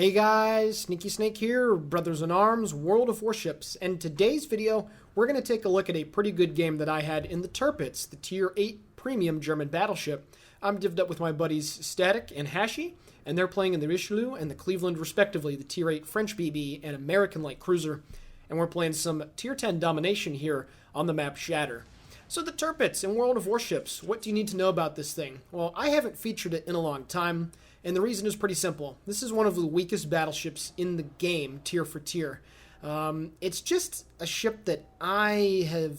Hey guys, Sneaky Snake here, brothers in arms, World of Warships, and today's video we're going to take a look at a pretty good game that I had in the Tirpitz, the Tier 8 premium German battleship. I'm divvied up with my buddies Static and Hashi, and they're playing in the Richelieu and the Cleveland respectively, the Tier 8 French BB and American light cruiser, and we're playing some Tier 10 domination here on the map Shatter. So the Tirpitz in World of Warships, what do you need to know about this thing? Well, I haven't featured it in a long time, and the reason is pretty simple. This is one of the weakest battleships in the game, tier for tier. It's just a ship that I have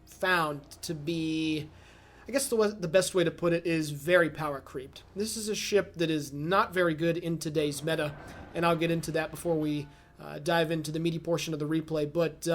found to be, I guess the best way to put it is very power creeped. This is a ship that is not very good in today's meta, and I'll get into that before we dive into the meaty portion of the replay. But,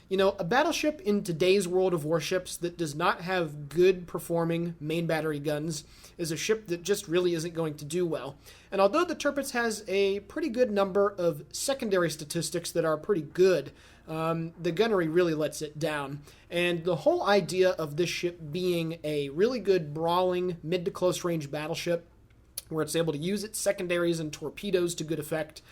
you know, a battleship in today's World of Warships that does not have good performing main battery guns is a ship that just really isn't going to do well. And although the Tirpitz has a pretty good number of secondary statistics that are pretty good, the gunnery really lets it down. And the whole idea of this ship being a really good brawling mid to close range battleship where it's able to use its secondaries and torpedoes to good effect,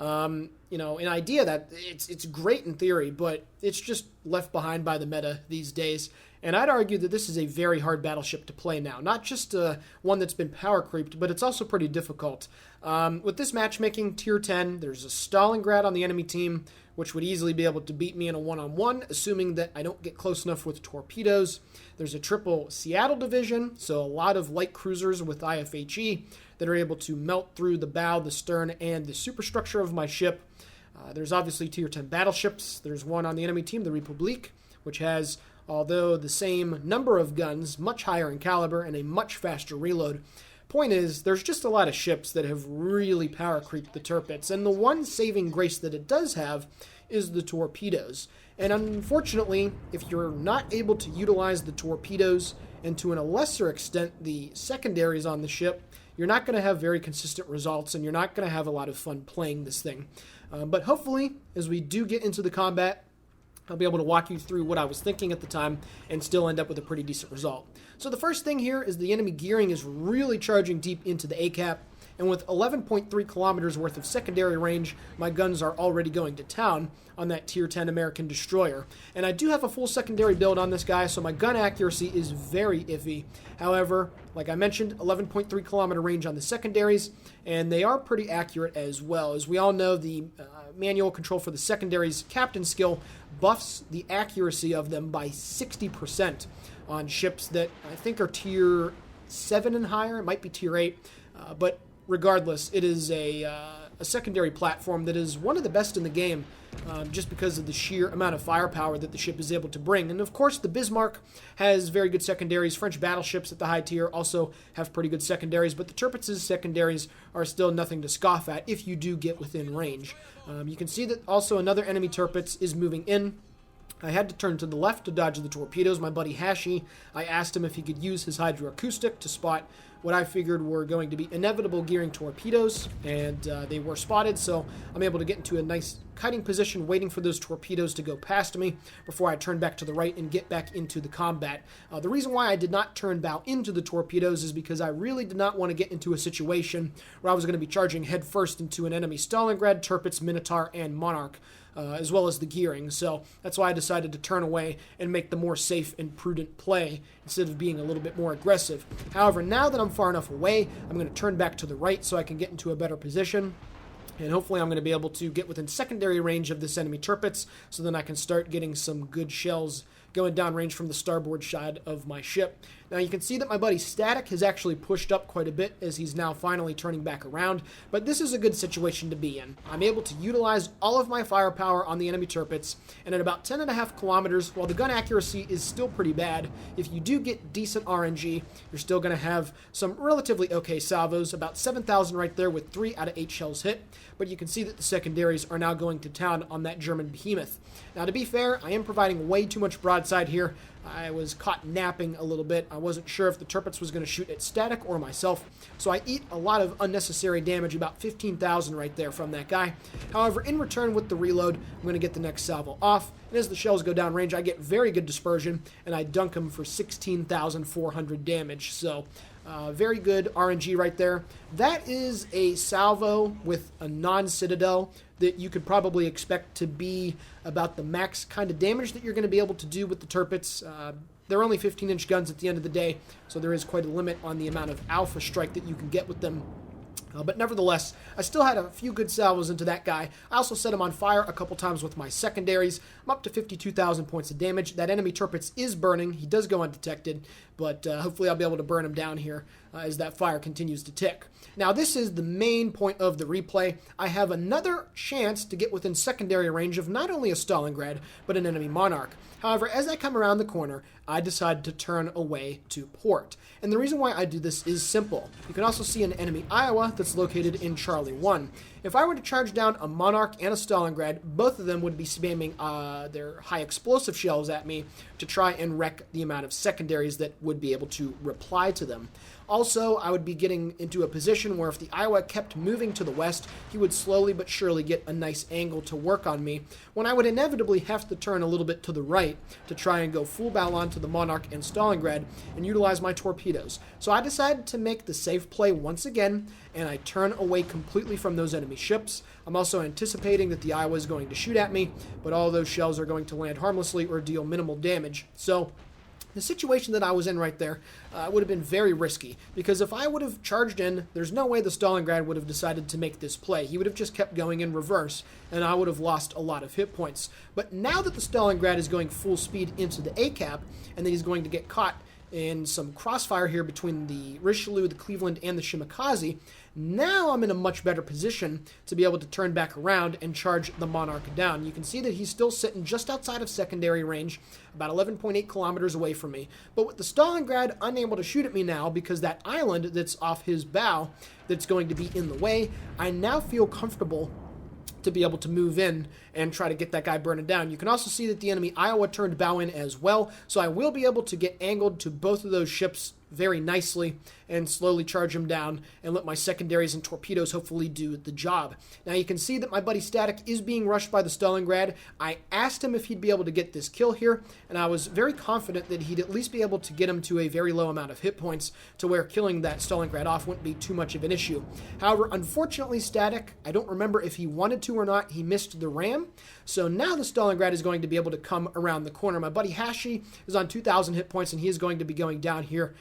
you know, an idea that it's great in theory, but it's just left behind by the meta these days. And I'd argue that this is a very hard battleship to play now. Not just one that's been power creeped, but it's also pretty difficult. With this matchmaking, tier 10, there's a Stalingrad on the enemy team, which would easily be able to beat me in a one-on-one, assuming that I don't get close enough with torpedoes. There's a triple Seattle division, so a lot of light cruisers with IFHE that are able to melt through the bow, the stern, and the superstructure of my ship. There's obviously tier 10 battleships. There's one on the enemy team, the Republique, which has, although the same number of guns, much higher in caliber and a much faster reload. Point is, there's just a lot of ships that have really power creeped the Tirpitz, and the one saving grace that it does have is the torpedoes. And unfortunately, if you're not able to utilize the torpedoes, and to a lesser extent the secondaries on the ship, you're not going to have very consistent results, and you're not going to have a lot of fun playing this thing. But hopefully, as we do get into the combat, I'll be able to walk you through what I was thinking at the time and still end up with a pretty decent result. So the first thing here is the enemy gearing is really charging deep into the ACAP, and with 11.3 kilometers worth of secondary range, my guns are already going to town on that tier 10 American destroyer. And I do have a full secondary build on this guy, so my gun accuracy is very iffy. However, like I mentioned, 11.3 kilometer range on the secondaries, and they are pretty accurate as well. As we all know, the manual control for the secondaries captain skill buffs the accuracy of them by 60% on ships that I think are tier 7 and higher. It might be tier 8, but regardless, it is a secondary platform that is one of the best in the game, just because of the sheer amount of firepower that the ship is able to bring. And of course, the Bismarck has very good secondaries. French battleships at the high tier also have pretty good secondaries, but the Tirpitz's secondaries are still nothing to scoff at if you do get within range. You can see that also another enemy Tirpitz is moving in. I had to turn to the left to dodge the torpedoes. My buddy Hashi, I asked him if he could use his hydroacoustic to spot what I figured were going to be inevitable gearing torpedoes, and they were spotted, so I'm able to get into a nice kiting position waiting for those torpedoes to go past me before I turn back to the right and get back into the combat. The reason why I did not turn bow into the torpedoes is because I really did not want to get into a situation where I was going to be charging headfirst into an enemy Stalingrad, Tirpitz, Minotaur, and Monarch, as well as the gearing. So that's why I decided to turn away and make the more safe and prudent play instead of being a little bit more aggressive. However, now that I'm far enough away, I'm going to turn back to the right so I can get into a better position. And hopefully I'm going to be able to get within secondary range of this enemy Tirpitz, so then I can start getting some good shells going downrange from the starboard side of my ship. Now you can see that my buddy Static has actually pushed up quite a bit as he's now finally turning back around, but this is a good situation to be in. I'm able to utilize all of my firepower on the enemy Tirpitz, and at about 10.5 kilometers, while the gun accuracy is still pretty bad, if you do get decent RNG, you're still going to have some relatively okay salvos, about 7,000 right there with 3 out of 8 shells hit, but you can see that the secondaries are now going to town on that German behemoth. Now to be fair, I am providing way too much broadside here. I was caught napping a little bit. I wasn't sure if the Tirpitz was going to shoot at Static or myself, so I eat a lot of unnecessary damage, about 15,000 right there from that guy. However, in return with the reload, I'm going to get the next salvo off, and as the shells go down range, I get very good dispersion, and I dunk him for 16,400 damage, so very good RNG right there. That is a salvo with a non-citadel that you could probably expect to be about the max kind of damage that you're going to be able to do with the Tirpitz. They're only 15-inch guns at the end of the day, so there is quite a limit on the amount of alpha strike that you can get with them. But nevertheless, I still had a few good salvos into that guy. I also set him on fire a couple times with my secondaries. I'm up to 52,000 points of damage. That enemy Tirpitz is burning. He does go undetected, but hopefully I'll be able to burn him down here as that fire continues to tick. Now, this is the main point of the replay. I have another chance to get within secondary range of not only a Stalingrad, but an enemy Monarch. However, as I come around the corner, I decide to turn away to port. And the reason why I do this is simple. You can also see an enemy Iowa that's located in Charlie 1. If I were to charge down a Monarch and a Stalingrad, both of them would be spamming their high explosive shells at me to try and wreck the amount of secondaries that would be able to reply to them. Also, I would be getting into a position where if the Iowa kept moving to the west, he would slowly but surely get a nice angle to work on me, when I would inevitably have to turn a little bit to the right to try and go full bow onto the Monarch and Stalingrad and utilize my torpedoes. So I decided to make the safe play once again, and I turn away completely from those enemy ships. I'm also anticipating that the Iowa is going to shoot at me, but all those shells are going to land harmlessly or deal minimal damage. So the situation that I was in right there would have been very risky, because if I would have charged in, there's no way the Stalingrad would have decided to make this play. He would have just kept going in reverse, and I would have lost a lot of hit points. But now that the Stalingrad is going full speed into the ACAP, and that he's going to get caught in some crossfire here between the Richelieu, the Cleveland, and the Shimakaze, now I'm in a much better position to be able to turn back around and charge the Monarch down. You can see that he's still sitting just outside of secondary range, about 11.8 kilometers away from me. But with the Stalingrad unable to shoot at me now because that island that's off his bow that's going to be in the way, I now feel comfortable to be able to move in and try to get that guy burning down. You can also see that the enemy Iowa turned bow in as well, so I will be able to get angled to both of those ships very nicely and slowly charge him down and let my secondaries and torpedoes hopefully do the job. Now you can see that my buddy Static is being rushed by the Stalingrad. I asked him if he'd be able to get this kill here, and I was very confident that he'd at least be able to get him to a very low amount of hit points to where killing that Stalingrad off wouldn't be too much of an issue. However, unfortunately Static, I don't remember if he wanted to or not, he missed the ram. So now the Stalingrad is going to be able to come around the corner. My buddy Hashi is on 2,000 hit points, and he is going to be going down here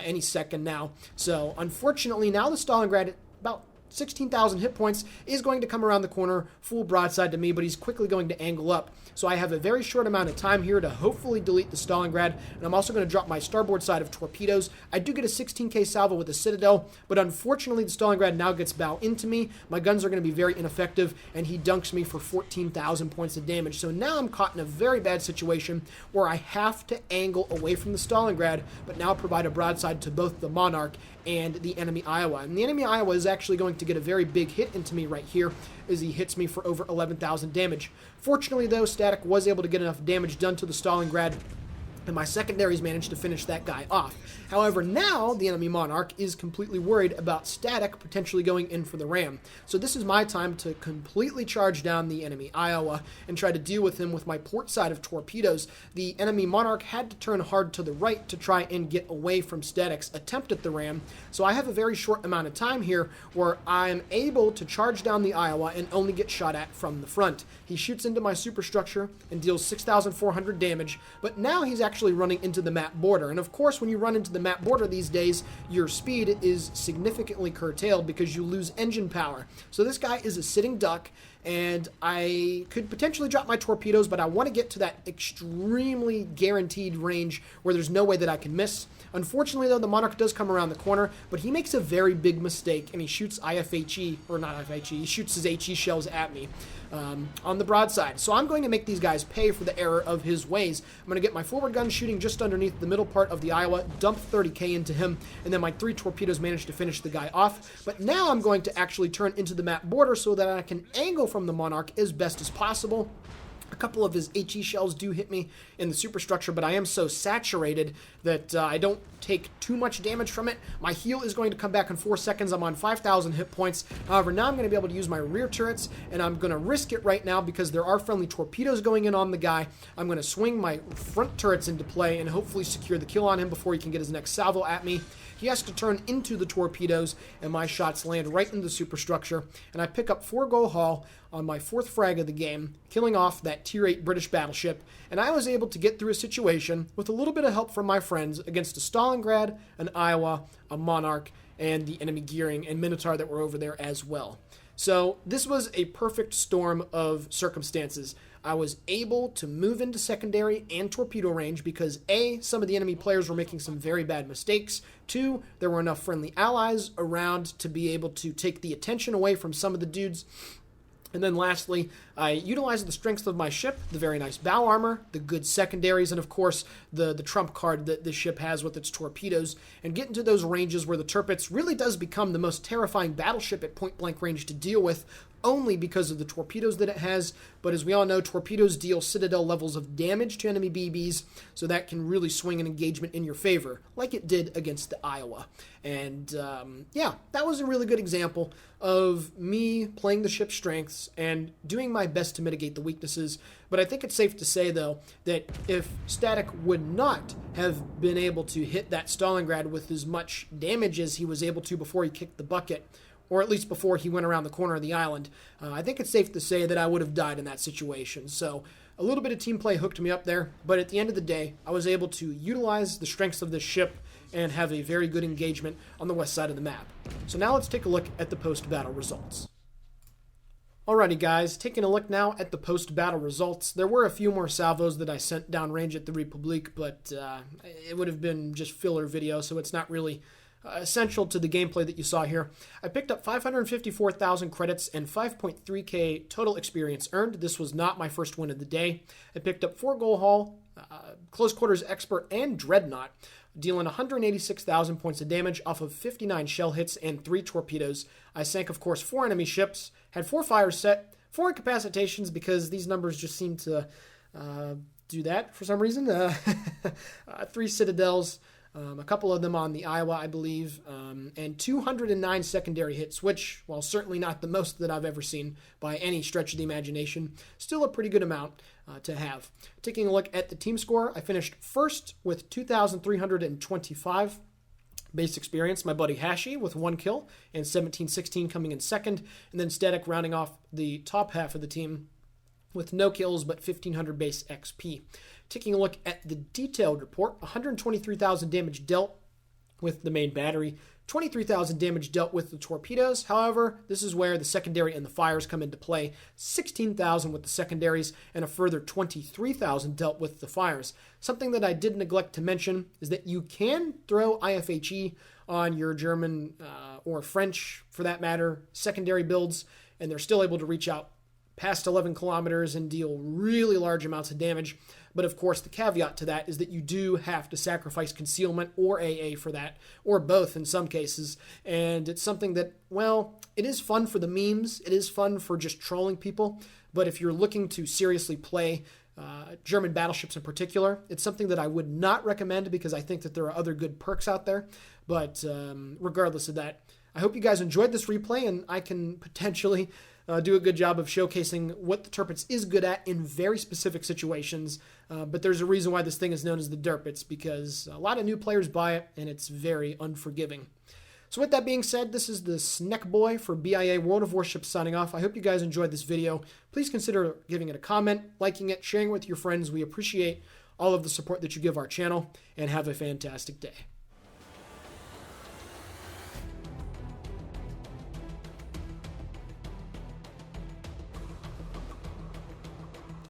any second now. So unfortunately now the Stalingrad, about 16,000 hit points, is going to come around the corner full broadside to me, but he's quickly going to angle up. So I have a very short amount of time here to hopefully delete the Stalingrad, and I'm also going to drop my starboard side of torpedoes. I do get a 16k salvo with the Citadel, but unfortunately the Stalingrad now gets bow into me. My guns are going to be very ineffective, and he dunks me for 14,000 points of damage. So now I'm caught in a very bad situation where I have to angle away from the Stalingrad, but now provide a broadside to both the Monarch and the enemy Iowa. And the enemy Iowa is actually going to get a very big hit into me right here as he hits me for over 11,000 damage. Fortunately though, Static was able to get enough damage done to the Stalingrad, and my secondaries managed to finish that guy off. However, now the enemy Monarch is completely worried about Static potentially going in for the ram. So this is my time to completely charge down the enemy Iowa and try to deal with him with my port side of torpedoes. The enemy Monarch had to turn hard to the right to try and get away from Static's attempt at the ram. So I have a very short amount of time here where I'm able to charge down the Iowa and only get shot at from the front. He shoots into my superstructure and deals 6,400 damage, but now he's actually running into the map border. And of course, when you run into the map border these days, your speed is significantly curtailed because you lose engine power. So this guy is a sitting duck, and I could potentially drop my torpedoes, but I want to get to that extremely guaranteed range where there's no way that I can miss. Unfortunately, though, the Monarch does come around the corner, but he makes a very big mistake, and he shoots IFHE, or not IFHE, he shoots his HE shells at me on the broadside. So I'm going to make these guys pay for the error of his ways. I'm going to get my forward gun shooting just underneath the middle part of the Iowa, dump 30k into him, and then my 3 torpedoes manage to finish the guy off. But now I'm going to actually turn into the map border so that I can angle from the Monarch as best as possible. A couple of his HE shells do hit me in the superstructure, but I am so saturated that I don't take too much damage from it. My heal is going to come back in 4 seconds. I'm on 5,000 hit points. However, now I'm going to be able to use my rear turrets, and I'm going to risk it right now because there are friendly torpedoes going in on the guy. I'm going to swing my front turrets into play and hopefully secure the kill on him before he can get his next salvo at me. He has to turn into the torpedoes, and my shots land right in the superstructure, and I pick up 4 goal haul on my 4th frag of the game, killing off that Tier 8 British battleship, and I was able to get through a situation with a little bit of help from my friends against a Stalingrad, an Iowa, a Monarch, and the enemy gearing and Minotaur that were over there as well. So this was a perfect storm of circumstances. I was able to move into secondary and torpedo range because A, some of the enemy players were making some very bad mistakes. 2, there were enough friendly allies around to be able to take the attention away from some of the dudes. And then lastly, I utilized the strengths of my ship, the very nice bow armor, the good secondaries, and of course the trump card that this ship has with its torpedoes, and get into those ranges where the Tirpitz really does become the most terrifying battleship at point-blank range to deal with, only because of the torpedoes that it has. But as we all know, torpedoes deal Citadel levels of damage to enemy BBs, so that can really swing an engagement in your favor, like it did against the Iowa. And yeah, that was a really good example of me playing the ship's strengths and doing my best to mitigate the weaknesses. But I think it's safe to say, though, that if Static would not have been able to hit that Stalingrad with as much damage as he was able to before he kicked the bucket, or at least before he went around the corner of the island, I think it's safe to say that I would have died in that situation. So a little bit of team play hooked me up there, but at the end of the day, I was able to utilize the strengths of this ship and have a very good engagement on the west side of the map. So now let's take a look at the post-battle results. Alrighty guys, taking a look now at the post-battle results. There were a few more salvos that I sent downrange at the Republique, but it would have been just filler video, so it's not really essential to the gameplay that you saw here. I picked up 554,000 credits and 5.3k total experience earned. This was not my first win of the day. I picked up 4 goal haul, close quarters expert, and dreadnought, dealing 186,000 points of damage off of 59 shell hits and 3 torpedoes. I sank, of course, 4 enemy ships, had 4 fires set, 4 incapacitations because these numbers just seem to do that for some reason. 3 citadels, a couple of them on the Iowa, I believe, and 209 secondary hits, which, while certainly not the most that I've ever seen by any stretch of the imagination, still a pretty good amount to have. Taking a look at the team score, I finished first with 2,325 base experience. My buddy Hashi with 1 kill and 1716 coming in second, and then Static rounding off the top half of the team with no kills but 1,500 base XP. Taking a look at the detailed report, 123,000 damage dealt with the main battery, 23,000 damage dealt with the torpedoes. However, this is where the secondary and the fires come into play. 16,000 with the secondaries and a further 23,000 dealt with the fires. Something that I did neglect to mention is that you can throw IFHE on your German or French, for that matter, secondary builds, and they're still able to reach out past 11 kilometers and deal really large amounts of damage. But of course, the caveat to that is that you do have to sacrifice concealment or AA for that, or both in some cases. And it's something that, well, it is fun for the memes. It is fun for just trolling people. But if you're looking to seriously play German battleships in particular, it's something that I would not recommend because I think that there are other good perks out there. But regardless of that, I hope you guys enjoyed this replay, and I can potentially do a good job of showcasing what the Tirpitz is good at in very specific situations. But there's a reason why this thing is known as the Tirpitz, because a lot of new players buy it, and it's very unforgiving. So with that being said, this is the Snake Boy for BIA World of Warships signing off. I hope you guys enjoyed this video. Please consider giving it a comment, liking it, sharing it with your friends. We appreciate all of the support that you give our channel, and have a fantastic day.